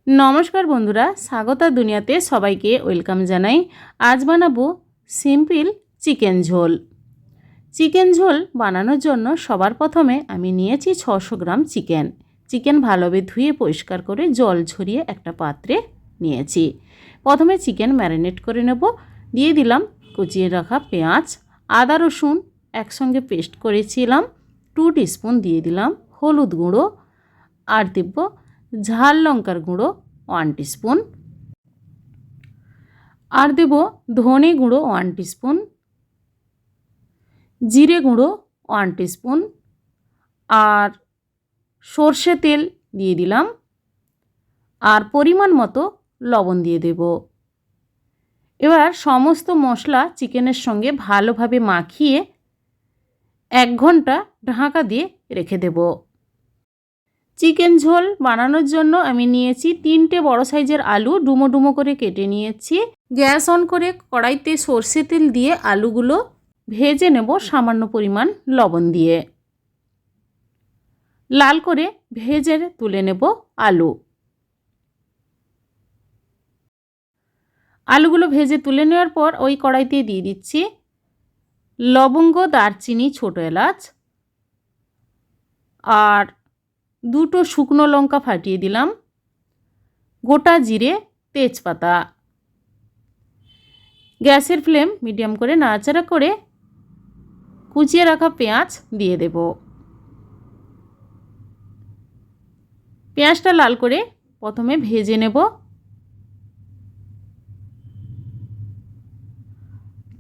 नमस्कार बंधुरा स्वागता दुनियाते सबाइके वेलकाम जानाई। आज बानाबो सिम्पल चिकेन झोल। चिकेन झोल बानानोर जोन्नो सबार प्रथमे आमी नियेछि 600 ग्राम चिकेन भालोभाबे धुए परिष्कार करे जल झरिए एकटा पात्रे नियेछि। प्रथमे चिकेन मैरिनेट करे नेब। दिए दिलाम कुचिए राखा पेঁয়াজ, आदा रसुन एकसंगे पेस्ट करेछिलाम 2 टीस्पून दिए दिलाम हलुद गुঁড়ो और देब झाल लंकार गुঁড়ो 1 टीस्पून और देब धने गुঁড়ो 1 टीस्पून, जिरे गुঁড়ो 1 टीस्पून और सर्षे तेल दिए दिलाम और परिमाण मतो लवण दिए देब। एबार समस्त मशला चिकेनेर संगे भालोभाबे माखिए 1 घंटा ढाका दिए रेखे देब। चिकेन झोल बानानोर जोन्नो आमी नियेछि 3टे बड़ो साइजेर आलू डुमो डुमो करे केटे नियेछि। गैस अन करे कड़ाईते सर्षे तेल दिए आलूगुलो भेजे नेब सामान्य परिमाण लवण दिए। लाल करे भेजे तुले नेब आलू। आलूगुलो भेजे तुले नेওয়ার पर ओई कड़ाईते दिए दिচ্ছি लवंग, दारचिनी, छोटो एलाच और 2টো शुकनो लंका फाटिए दिलाम, गोटा जिरे, तेजपाता। गैसेर फ्लेम मिडियाम करे नाड़ाचाड़ा करे कुचिए राखा पेঁয়াজ दिए देब। पेঁয়াজটা लाल करे प्रथमे भेजे नेब।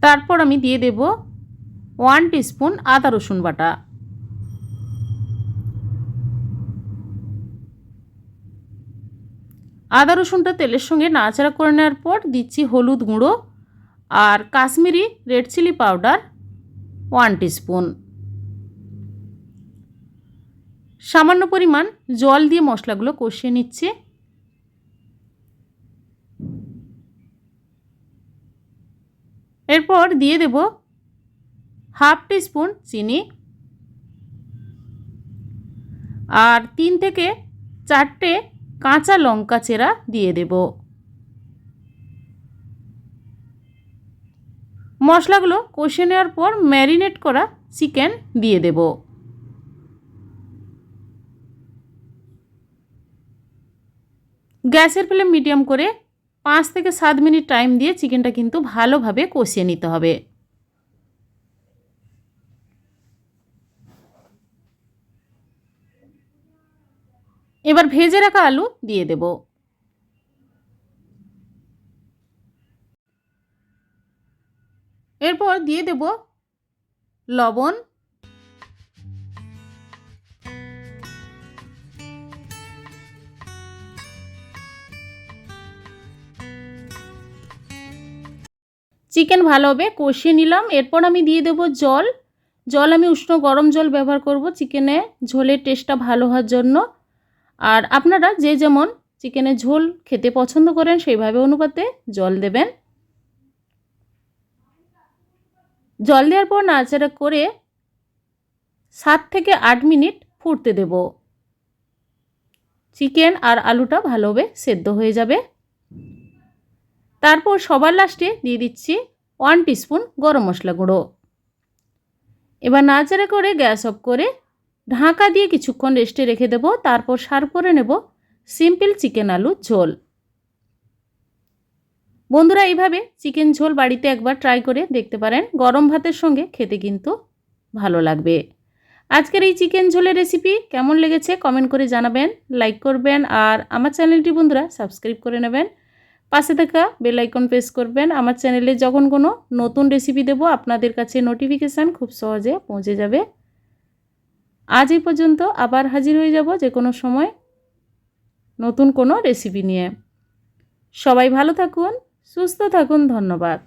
तारपर आमी दिए देब 1 टीस्पून आदा रसुन बाटा। आदा रसुनटा तेलेर संगे नाड़ाचाड़ा करे नेওয়ার पर दिচ্ছি हलुद गुঁড়ो और Kashmiri red chilli powder 1 teaspoon. सामान्य परिमाण जल दिए मशलागुलो कषिয়ে নিচ্ছি। एरपर दिए देब हाफ टीस्पून चीनी और 3 থেকে 4টে काँचा लंका चेरा दिए देब। मशलागुलो कषिয়ে নেওয়ার पर मैरिनेट करा चिकेन दिए देब। गैसेर फ्लेम मिडियाम करे 5 থেকে 7 मिनट टाइम दिए चिकेनटा किन्तु भालोभाबे कषिয়ে निते हबे। एबार भेजे राखा आलू दिए देब। एरपर दिए देब लवण, चिकेन भालोभाबे कषिয়ে निलाम। एरपर आमी दिए देब जल आमी उष्ण गरम जल व्यवहार करब चिकेने झोलेर टेस्टटा भालो हওয়ার জন্য। और आपनारा जे जेमन चिकेনের झोल खेते पछंद करें सेइभाবে अनुपाते जल देবেন। जल देওয়ার पर नाড়াচাড়া করে 7 থেকে 8 मिनट ফুটতে দেব। চিকেন আর আলুটা ভালোভাবে সেদ্ধ হয়ে যাবে। তারপর সবার লাস্টে দিয়ে দিচ্ছি 1 टीस्पून গরম মশলা গুঁড়ো। এবার নাড়াচাড়া করে গ্যাস অফ করে ঢাকা দিয়ে কিছুক্ষণ রেস্টে রেখে দেব। তারপর সার্ভ করে নেব সিম্পল চিকেন আলু ঝোল। বন্ধুরা এইভাবে চিকেন ঝোল বাড়িতে একবার ট্রাই করে দেখতে পারেন। গরম ভাতের সঙ্গে খেতে কিন্তু ভালো লাগবে। আজকের এই চিকেন ঝোলের রেসিপি কেমন লেগেছে কমেন্ট করে জানাবেন, লাইক করবেন আর আমার চ্যানেলটি বন্ধুরা সাবস্ক্রাইব করে নেবেন। পাশে থাকা বেল আইকন প্রেস করবেন। আমার চ্যানেলে যখন কোনো নতুন রেসিপি দেব আপনাদের কাছে নোটিফিকেশান খুব সহজে পৌঁছে যাবে। আজ এই পর্যন্ত, আবার হাজির হয়ে যাব যে কোনো সময় নতুন কোনো রেসিপি নিয়ে। সবাই ভালো থাকুন, সুস্থ থাকুন। ধন্যবাদ।